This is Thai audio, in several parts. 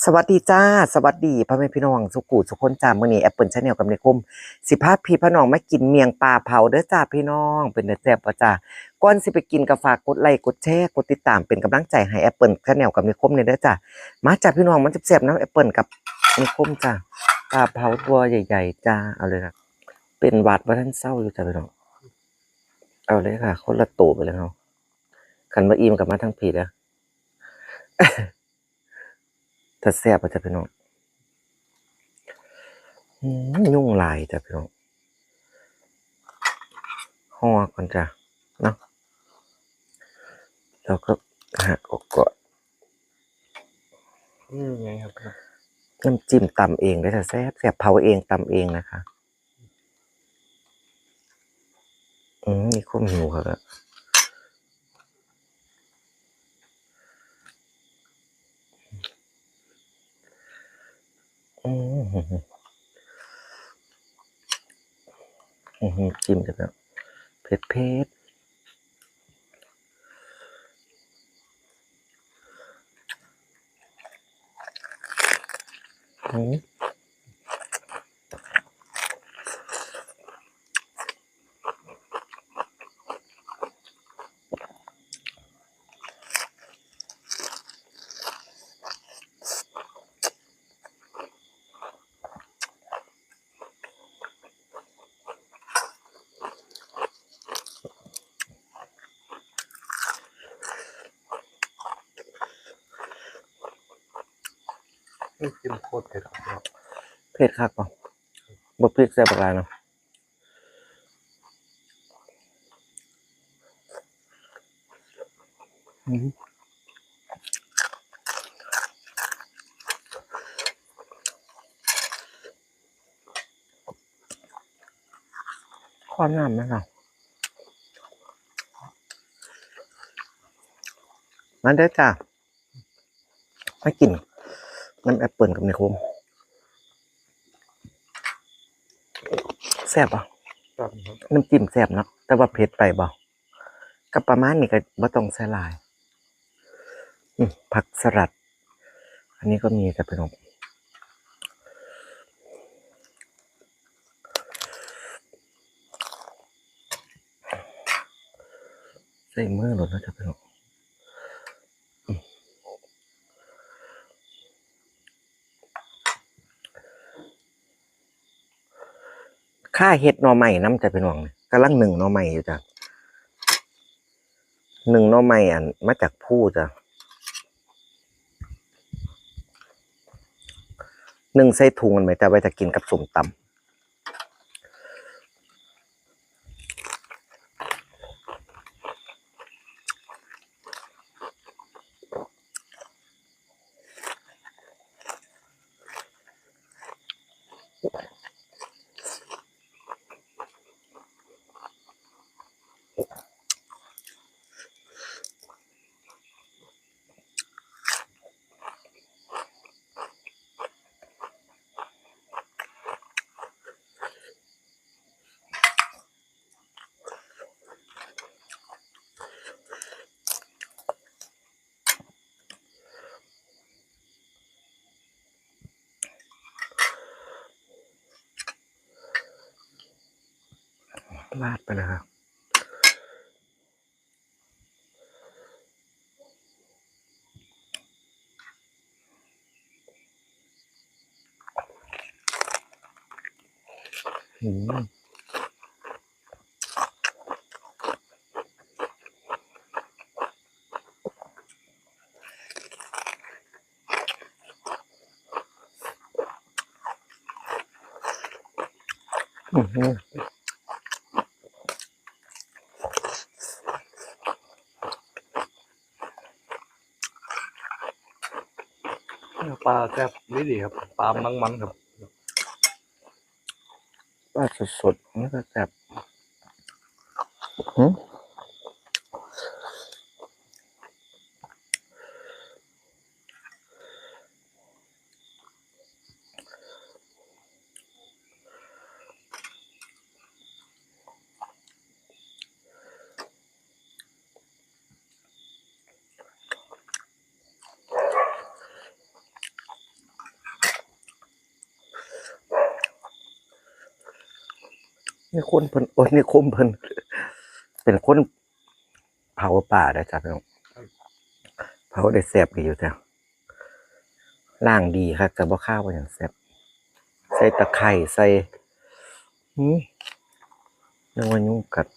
สวัสดีจ้าสวัสดีพ่อแม่พี่น้องสุกูสุคนจ้ามื้อนี้แอปเปิลชาแนลกับในคมสิพาพี่พี่น้องมากินเมียงปลาเผาเด้อจ้าพี่น้องเป็นเด้อแซ่บบ่จ้าก่อนสิไปกินก็ฝากกดไลค์กดแชร์กดติดตามเป็นกำลังใจให้แอปเปิลชาแนลกับในคมเด้อจ้ามาจ้าพี่น้องมันแซ่บๆนะแอปเปิลกับในคมจ้าปลาเผาตัวใหญ่ๆจ้าเอาเลยครับเป็นหวัดว่าท่านเศร้าอยู่จ้าพี่น้องเอาเลยค่ะคนละโตไปเลยเฮาคันบ่อิ่มกลับมาทั้งผีแล้วถ้าแซ่บบ่จ้าพี่น้องยุ่งลายจ้ะพี่น้องห่อก่อนจ้ะเนาะเราก็หักออกก่อนไงครับน้ำจิ้มตำเองได้แต่แซ่บแซ่บเผาเองตำเองนะคะนี่ข้มหิวครับจิ้มกันแล้วเผ็ดเผ็ดนี่กินโคตรเผ็ดครับ เผ็ดครับป่ะบะพริกแซ่บอะไรเนาะความน้ำนะครับมาเด้อจ้าไม่กินน้ำแอปเปิลกับในโคมแซ่บป่ะ ครับ น้ำจิ้มแซ่บเนาะแต่ว่าเผ็ดไปบ่ก็ประมาณนี้ก็บ่ต้องใส่หลายผักสลัดอันนี้ก็มีแต่เป็นของใส่มือหล่นแล้วจะเป็นของค่าเฮ็ดหน่อใหม่น้ำจะเป็นของกำลังหนึ่งหน่อใหม่อยู่จ้ะหนึ่งหน่อใหม่อันมาจากผู้จ้ะหนึ่งใส่ถุงมันไหมแต่ไว้จะกินกับส้มตำลาดไปเลยครับปลาแซ่บนี่ดีครับปลามันครับปลาสดๆนี่ก็แซ่บ นี่คนเพิ่นโอ้ยนี่คมเพิ่นเป็นคนเผาป่าได้จ้ะพี่น้องเผาได้แซ่บดีอยู่จ้ะล่างดีครับกับบ่ข้าวบ่หยังแซ่บใส่ตะไคร้ใส่นึกว่ายุงกัด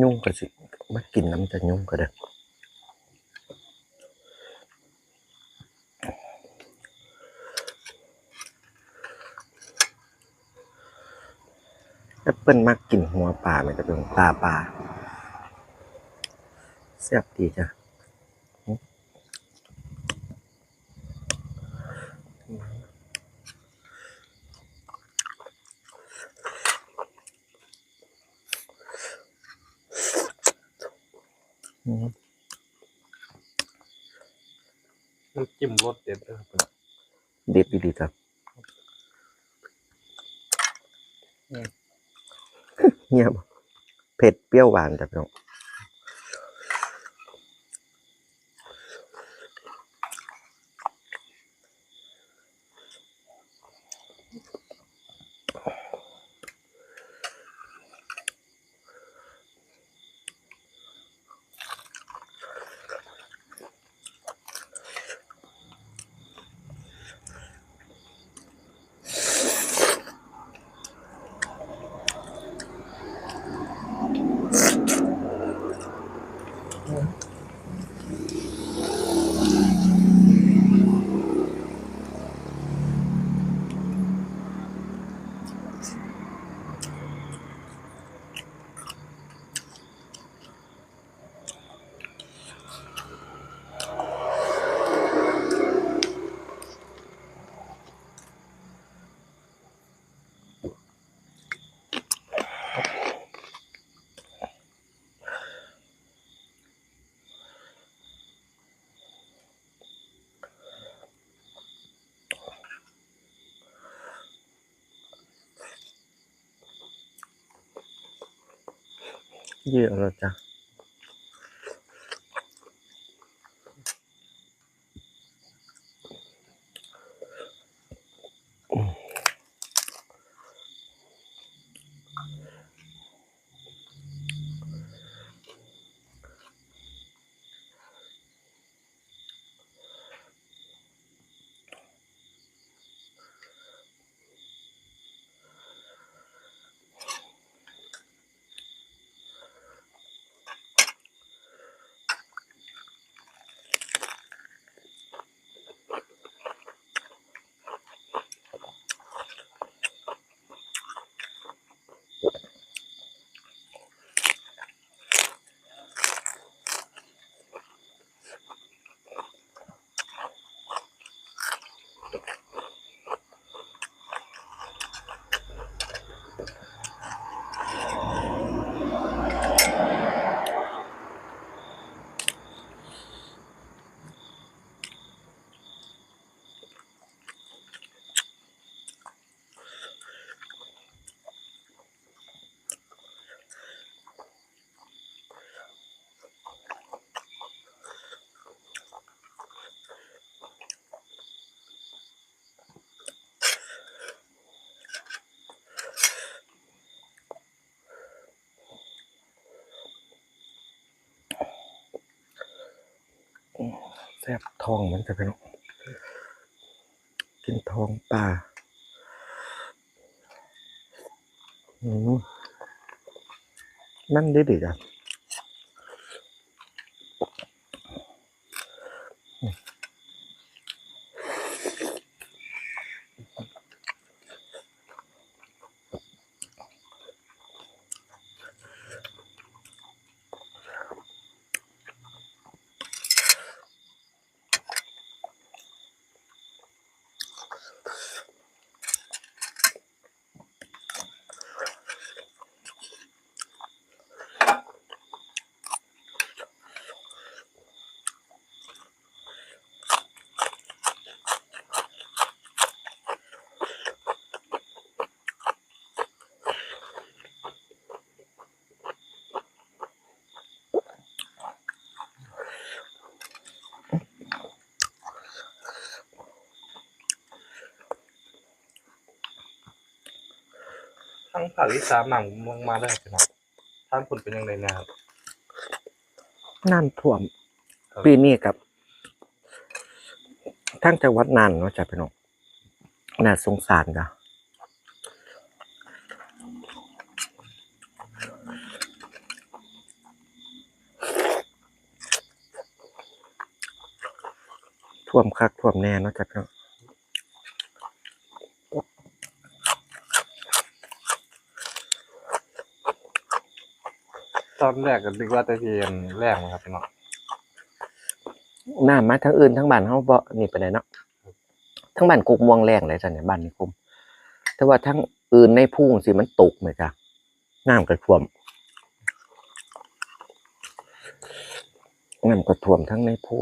ยุ่งก็สิมากินน้ำแต่ยุ่งก็ได้แอปเปิ้ลมักกินหัวปลามันจะเป็นปลาแซ่บดีจ้ะน้ำจิ้มรสเด็ดเลยครับ เด็ดดีจ้ะเงียบเผ็ดเปรี้ยวหวานจ้ะพี่น้องเยอะแล้วจ้ะ แซ่บทองมันจะพี่น้องกินทองปลานั่นดีๆจ้ะทั้งภาคอีสานหนังมาได้พี่น้องท่านผลเป็นยังไงนะครับ น้ำท่วมปีนี้กับทั้งจังหวัดน่านเนาะจ้ะพี่น้องน่าสงสารจ้ะท่วมคักท่วมแน่เนาะจ้ะพี่น้องตอนแรกก็นึกว่าจะเทียนแรงนะครับพี่น้อง น้ำมาทั้งอื่นทั้งบ้านเฮาบ่นี่ปานใดเนาะทั้งบ้านกุกม่วงแรงเลยจ้ะเนี่ยบ้านนี้คุมแต่ว่าทั้งอื่นในภูจังซี่มันตกแม่จ้ะน้ำก็ท่วมทั้งในภู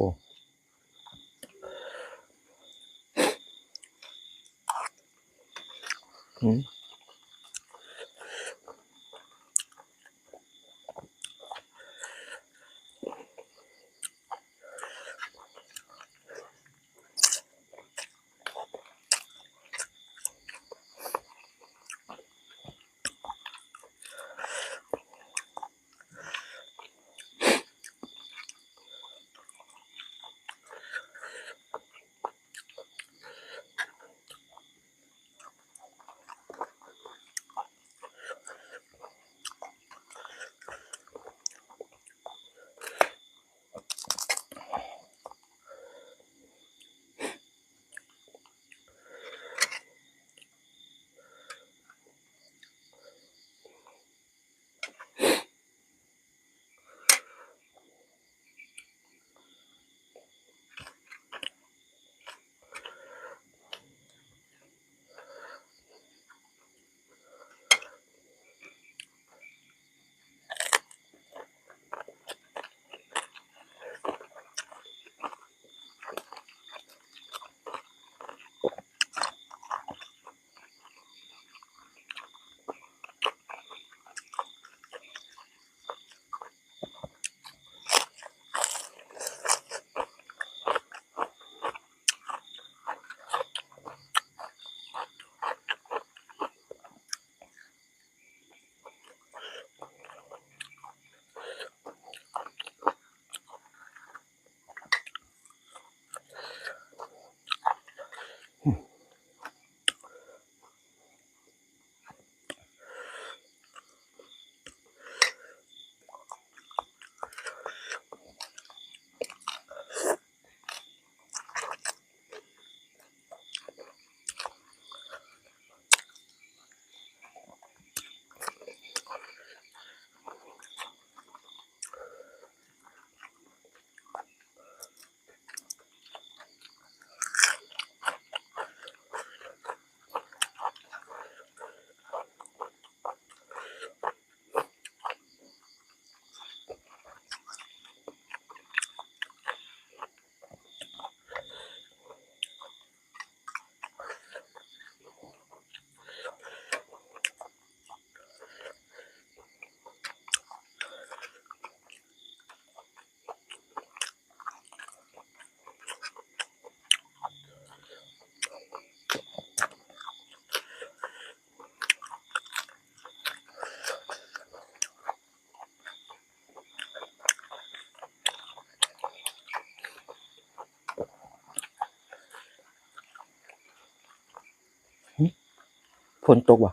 ฝนตกบ่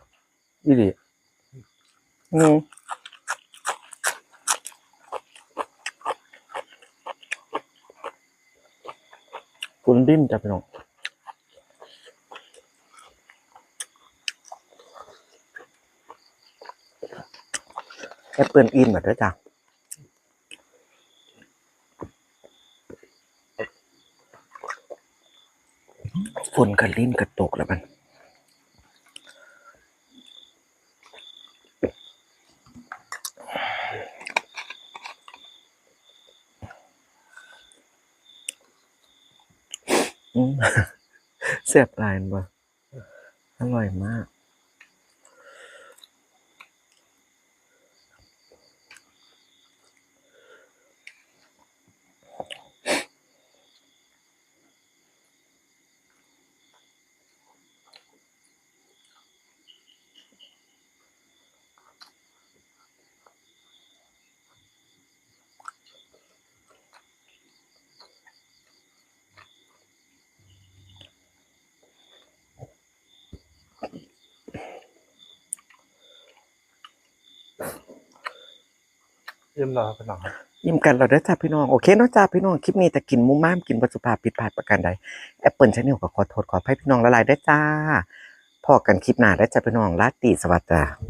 อีหลีอืมฝนดิ้นจ้ะพี่น้องแอปเปิลอินมาด้วยจ้ะฝนกระลิ่นกระตกแล้วมันอืม แซ่บหลายบ่อร่อยมากเยี่ยมเลยพี่น้องครับยิ้มกันเราได้อจ้าพี่น้องโอเคเนาะจ้าพี่น้องคลิปนี้แต่กินมุมม่ามกินวัตถุภาพผิดพลาดประการใดแอปเปิลชาแนลก็ขอโทษขออภัยพี่น้องละลายได้อจ้าพอกันคลิปหน้าได้อจ้าพี่น้องลาตรีสวัสดีจ้า